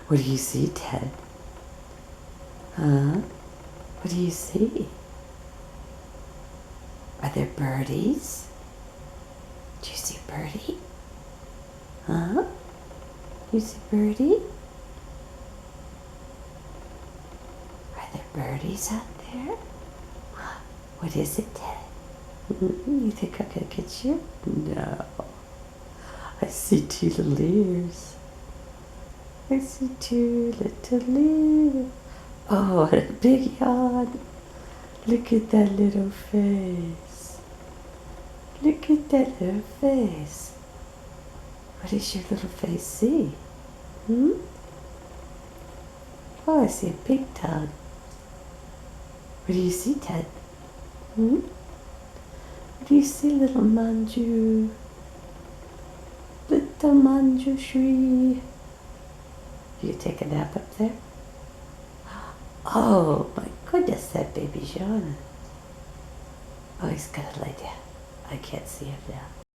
What do you see, Ted? Huh? What do you see? Are there birdies? Do you see birdie? Huh? You see birdie? Are there birdies out there? What is it, Ted? You think I'm gonna get you? No. I see two little ears. I see two little ears. Oh, and a big yawn. Look at that little face. Look at that little face. What does your little face see? Hmm? Oh, I see a big tongue. What do you see, Ted? Hmm? What do you see, little Manju? Little Manju Shri. You take a nap up there? Oh, my goodness, that baby's yawning. Oh, he's gonna lay down. I can't see him now.